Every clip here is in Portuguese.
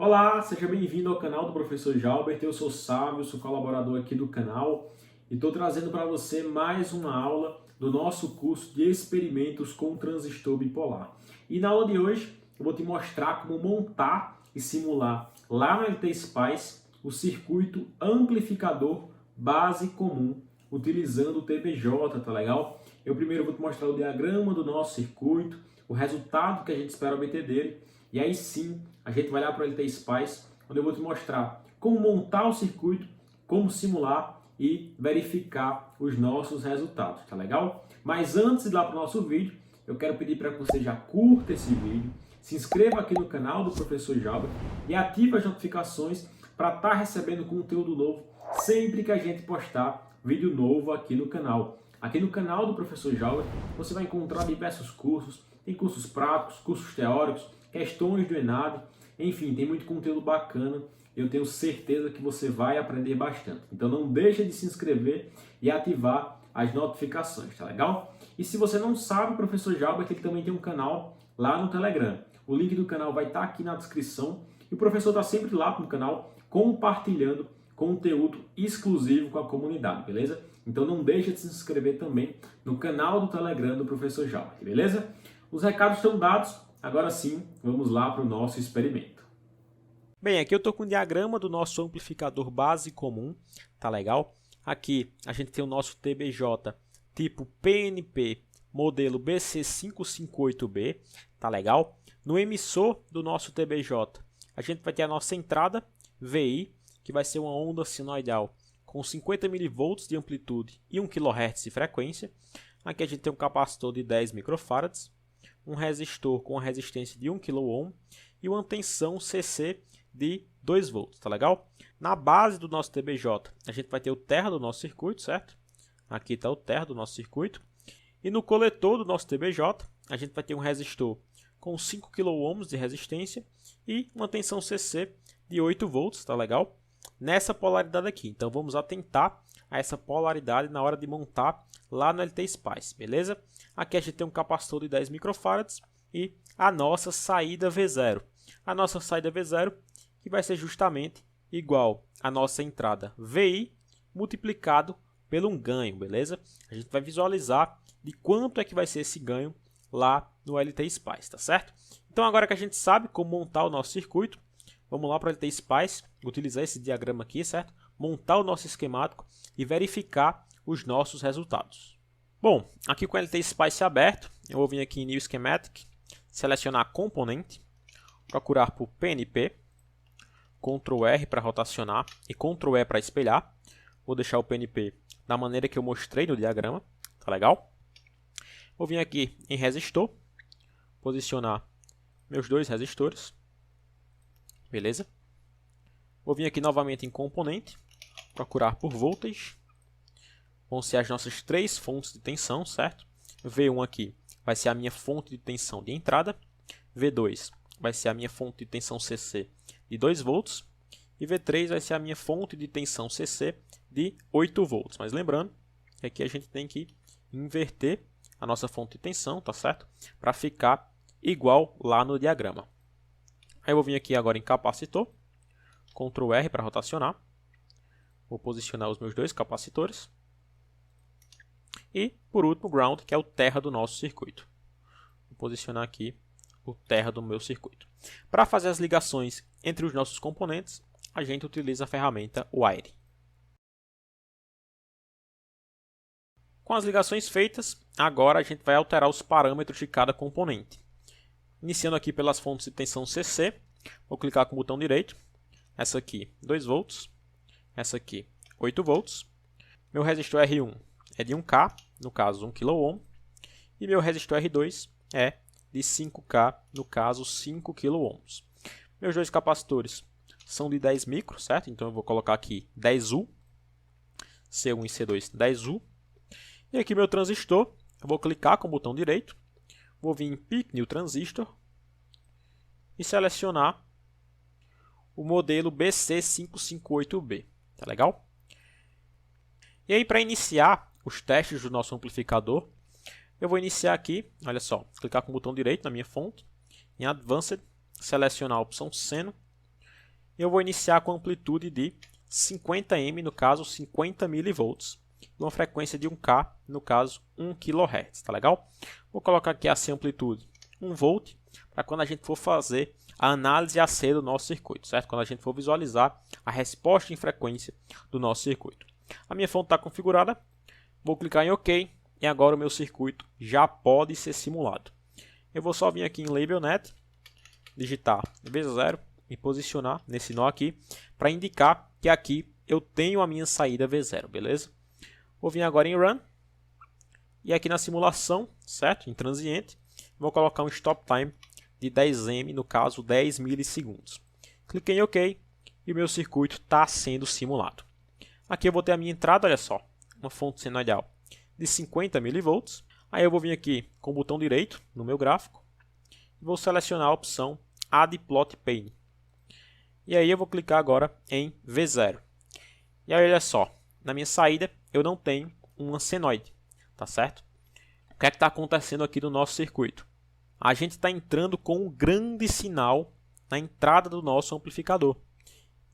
Olá, seja bem-vindo ao canal do Professor Jalbert. Eu sou Sávio, sou colaborador aqui do canal e estou trazendo para você mais uma aula do nosso curso de experimentos com transistor bipolar. E na aula de hoje eu vou te mostrar como montar e simular lá no LT Spice o circuito amplificador base comum utilizando o TBJ, tá legal? Eu primeiro vou te mostrar o diagrama do nosso circuito, o resultado que a gente espera obter dele. E aí sim, a gente vai lá para o LT Spice, onde eu vou te mostrar como montar o circuito, como simular e verificar os nossos resultados, tá legal? Mas antes de ir lá para o nosso vídeo, eu quero pedir para que você já curta esse vídeo, se inscreva aqui no canal do Professor Jalbert e ative as notificações para estar recebendo conteúdo novo sempre que a gente postar vídeo novo aqui no canal. Aqui no canal do Professor Jalbert você vai encontrar diversos cursos, tem cursos práticos, cursos teóricos, questões do ENAD, enfim, tem muito conteúdo bacana. Eu tenho certeza que você vai aprender bastante. Então não deixa de se inscrever e ativar as notificações, tá legal? E se você não sabe, o Professor Jalbert ele também tem um canal lá no Telegram. O link do canal vai estar aqui na descrição e o professor está sempre lá no canal compartilhando conteúdo exclusivo com a comunidade, beleza? Então não deixa de se inscrever também no canal do Telegram do Professor Jalbert, beleza? Os recados estão dados, agora sim, vamos lá para o nosso experimento. Bem, aqui eu estou com o diagrama do nosso amplificador base comum, tá legal? Aqui a gente tem o nosso TBJ tipo PNP, modelo BC558B, tá legal? No emissor do nosso TBJ, a gente vai ter a nossa entrada VI, que vai ser uma onda sinoidal com 50 mV de amplitude e 1 kHz de frequência. Aqui a gente tem um capacitor de 10 microfarads, um resistor com uma resistência de 1 kΩ e uma tensão CC de 2 volts, tá legal? Na base do nosso TBJ, a gente vai ter o terra do nosso circuito, certo? Aqui está o terra do nosso circuito. E no coletor do nosso TBJ, a gente vai ter um resistor com 5 kΩ de resistência e uma tensão CC de 8 volts, tá legal? Nessa polaridade aqui. Então vamos atentar a essa polaridade na hora de montar lá no LT Spice, beleza? Aqui a gente tem um capacitor de 10 microfarads e a nossa saída V0. A nossa saída V0 que vai ser justamente igual à nossa entrada VI multiplicado pelo um ganho, beleza? A gente vai visualizar de quanto é que vai ser esse ganho lá no LT Spice, tá certo? Então agora que a gente sabe como montar o nosso circuito, vamos lá para o LT Spice, utilizar esse diagrama aqui, certo? Montar o nosso esquemático e verificar os nossos resultados. Bom, aqui com o LT Spice aberto, eu vou vir aqui em New Schematic, selecionar Componente, procurar por PNP, Ctrl R para rotacionar e Ctrl E para espelhar. Vou deixar o PNP da maneira que eu mostrei no diagrama, tá legal? Vou vir aqui em Resistor, posicionar meus dois resistores, beleza? Vou vir aqui novamente em Componente, procurar por Voltage. Vão ser as nossas três fontes de tensão, certo? V1 aqui vai ser a minha fonte de tensão de entrada. V2 vai ser a minha fonte de tensão CC de 2 volts. E V3 vai ser a minha fonte de tensão CC de 8 volts. Mas lembrando que aqui a gente tem que inverter a nossa fonte de tensão, tá certo? Para ficar igual lá no diagrama. Aí eu vou vir aqui agora em capacitor. Ctrl R para rotacionar. Vou posicionar os meus dois capacitores. E, por último, ground, que é o terra do nosso circuito. Vou posicionar aqui o terra do meu circuito. Para fazer as ligações entre os nossos componentes, a gente utiliza a ferramenta Wire. Com as ligações feitas, agora a gente vai alterar os parâmetros de cada componente. Iniciando aqui pelas fontes de tensão CC, vou clicar com o botão direito. Essa aqui, 2 volts. Essa aqui, 8 volts. Meu resistor R1 é de 1K, no caso 1 kΩ. E meu resistor R2 é de 5K, no caso 5 kΩ. Meus dois capacitores são de 10 micro, certo? Então eu vou colocar aqui 10U, C1 e C2 10U. E aqui meu transistor, eu vou clicar com o botão direito, vou vir em Pick New Transistor e selecionar o modelo BC558B, tá legal? E aí para iniciar os testes do nosso amplificador, eu vou iniciar aqui, olha só, clicar com o botão direito na minha fonte, em Advanced, selecionar a opção Seno, eu vou iniciar com amplitude de 50 no caso 50 mV, e uma frequência de 1K, no caso 1 kHz, tá legal? Vou colocar aqui assim a amplitude 1 volt, para quando a gente for fazer a análise AC do nosso circuito, certo? Quando a gente for visualizar a resposta em frequência do nosso circuito. A minha fonte está configurada, vou clicar em OK, e agora o meu circuito já pode ser simulado. Eu vou só vir aqui em LabelNet, digitar V0 e posicionar nesse nó aqui, para indicar que aqui eu tenho a minha saída V0, beleza? Vou vir agora em Run, e aqui na simulação, certo? Em transiente, vou colocar um Stop Time de 10M, no caso 10 milissegundos. Cliquei em OK e o meu circuito está sendo simulado. Aqui eu vou ter a minha entrada, olha só, uma fonte senoidal de 50 mV. Aí eu vou vir aqui com o botão direito no meu gráfico e vou selecionar a opção Add Plot Pane. E aí eu vou clicar agora em V0. E aí olha só, na minha saída eu não tenho uma senoide, tá certo? O que é que está acontecendo aqui no nosso circuito? A gente está entrando com um grande sinal na entrada do nosso amplificador.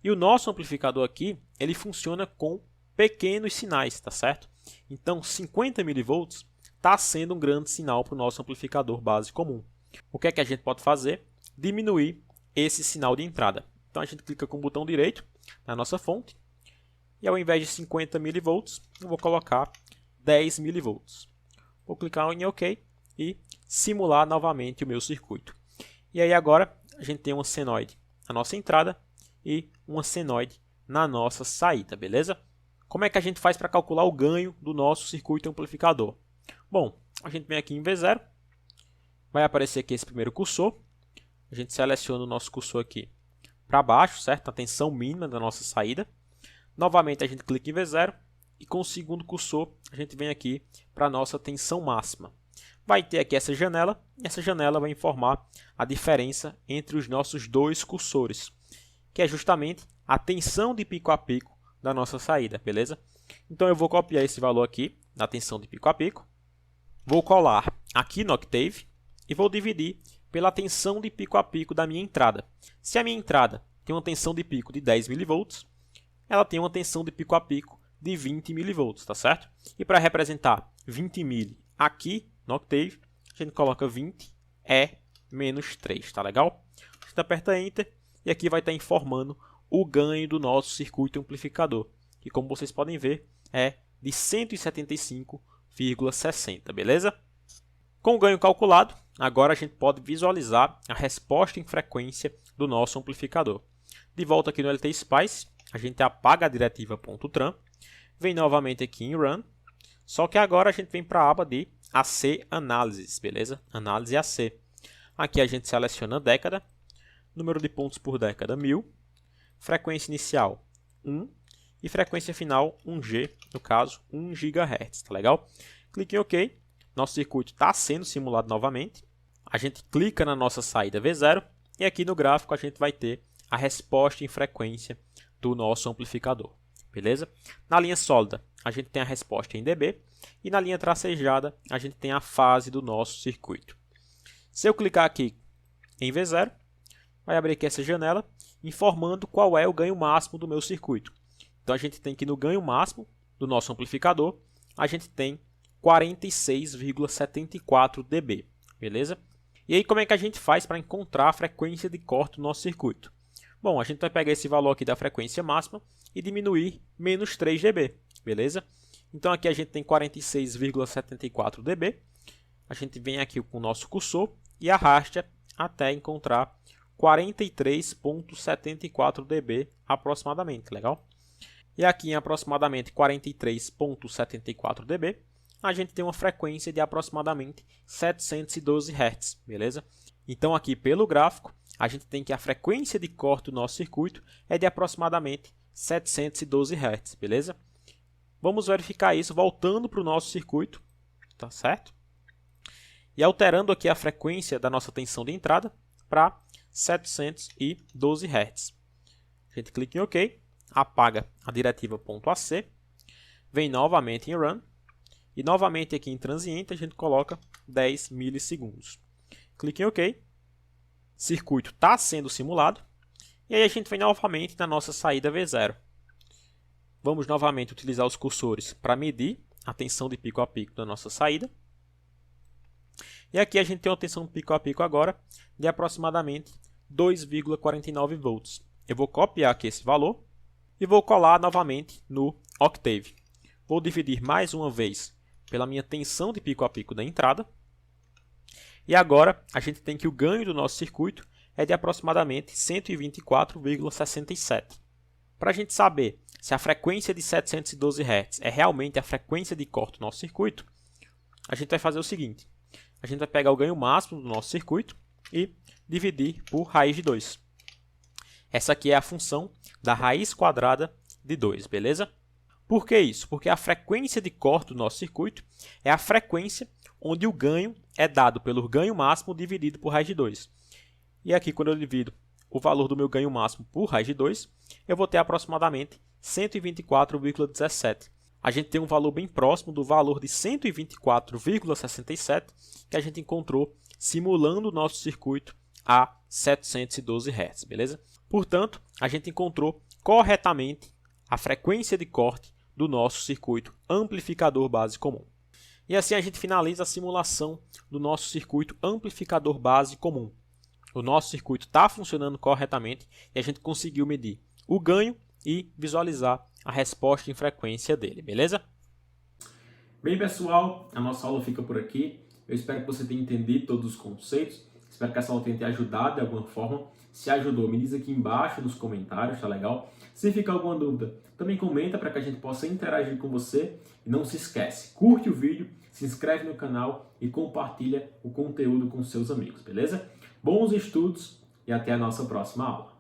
E o nosso amplificador aqui, ele funciona com pequenos sinais, tá certo? Então 50 mV está sendo um grande sinal para o nosso amplificador base comum. O que é que a gente pode fazer? Diminuir esse sinal de entrada. Então a gente clica com o botão direito na nossa fonte. E ao invés de 50 mV, eu vou colocar 10 mV. Vou clicar em OK e simular novamente o meu circuito. E aí agora a gente tem uma senoide na nossa entrada e uma senoide na nossa saída, beleza? Como é que a gente faz para calcular o ganho do nosso circuito amplificador? Bom, a gente vem aqui em V0, vai aparecer aqui esse primeiro cursor, a gente seleciona o nosso cursor aqui para baixo, certo? A tensão mínima da nossa saída. Novamente a gente clica em V0 e com o segundo cursor a gente vem aqui para a nossa tensão máxima. Vai ter aqui essa janela, e essa janela vai informar a diferença entre os nossos dois cursores, que é justamente a tensão de pico a pico da nossa saída, beleza? Então eu vou copiar esse valor aqui, da tensão de pico a pico, vou colar aqui no Octave e vou dividir pela tensão de pico a pico da minha entrada. Se a minha entrada tem uma tensão de pico de 10 mV, ela tem uma tensão de pico a pico de 20 mV, tá certo? E para representar 20 mil aqui no Octave, a gente coloca 20 menos 3, tá legal? A gente aperta Enter e aqui vai estar informando o ganho do nosso circuito amplificador, que como vocês podem ver é de 175,60, beleza? Com o ganho calculado, agora a gente pode visualizar a resposta em frequência do nosso amplificador. De volta aqui no LTSpice, a gente apaga a diretiva .tran, vem novamente aqui em Run, só que agora a gente vem para a aba de AC Analysis, beleza? Análise AC. Aqui a gente seleciona década, número de pontos por década 1000, frequência inicial 1 e frequência final 1G, no caso 1 GHz, tá legal? Clique em OK, nosso circuito está sendo simulado novamente. A gente clica na nossa saída V0 e aqui no gráfico a gente vai ter a resposta em frequência do nosso amplificador, beleza? Na linha sólida a gente tem a resposta em dB e na linha tracejada a gente tem a fase do nosso circuito. Se eu clicar aqui em V0, vai abrir aqui essa janela informando qual é o ganho máximo do meu circuito. Então a gente tem que no ganho máximo do nosso amplificador, a gente tem 46,74 dB, beleza? E aí como é que a gente faz para encontrar a frequência de corte do nosso circuito? Bom, a gente vai pegar esse valor aqui da frequência máxima e diminuir menos 3 dB, beleza? Então aqui a gente tem 46,74 dB. A gente vem aqui com o nosso cursor e arrasta até encontrar 43,74 dB aproximadamente, legal? E aqui em aproximadamente 43,74 dB, a gente tem uma frequência de aproximadamente 712 Hz, beleza? Então aqui pelo gráfico, a gente tem que a frequência de corte do nosso circuito é de aproximadamente 712 Hz, beleza? Vamos verificar isso voltando para o nosso circuito, tá certo? E alterando aqui a frequência da nossa tensão de entrada para 712 Hz. A gente clica em OK, apaga a diretiva .ac, vem novamente em Run, e novamente aqui em transiente a gente coloca 10 milissegundos. Clique em OK, circuito está sendo simulado, E aí a gente vem novamente na nossa saída V0. Vamos novamente utilizar os cursores para medir a tensão de pico a pico da nossa saída. E aqui a gente tem uma tensão de pico a pico agora de aproximadamente 2,49 volts. Eu vou copiar aqui esse valor e vou colar novamente no Octave. Vou dividir mais uma vez pela minha tensão de pico a pico da entrada. E agora a gente tem que o ganho do nosso circuito é de aproximadamente 124,67. Para a gente saber se a frequência de 712 Hz é realmente a frequência de corte do nosso circuito, a gente vai fazer o seguinte. A gente vai pegar o ganho máximo do nosso circuito e dividir por raiz de 2. Essa aqui é a função da raiz quadrada de 2, beleza? Por que isso? Porque a frequência de corte do nosso circuito é a frequência onde o ganho é dado pelo ganho máximo dividido por raiz de 2. E aqui, quando eu divido o valor do meu ganho máximo por raiz de 2, eu vou ter aproximadamente 124,17. A gente tem um valor bem próximo do valor de 124,67 que a gente encontrou simulando o nosso circuito a 712 Hz, beleza? Portanto, a gente encontrou corretamente a frequência de corte do nosso circuito amplificador base comum. E assim a gente finaliza a simulação do nosso circuito amplificador base comum. O nosso circuito está funcionando corretamente e a gente conseguiu medir o ganho e visualizar a resposta em frequência dele, beleza? Bem, pessoal, a nossa aula fica por aqui. Eu espero que você tenha entendido todos os conceitos. Espero que essa aula tenha te ajudado de alguma forma. Se ajudou, me diz aqui embaixo nos comentários, tá legal? Se ficar alguma dúvida, também comenta para que a gente possa interagir com você. E não se esquece, curte o vídeo, se inscreve no canal e compartilha o conteúdo com seus amigos, beleza? Bons estudos e até a nossa próxima aula.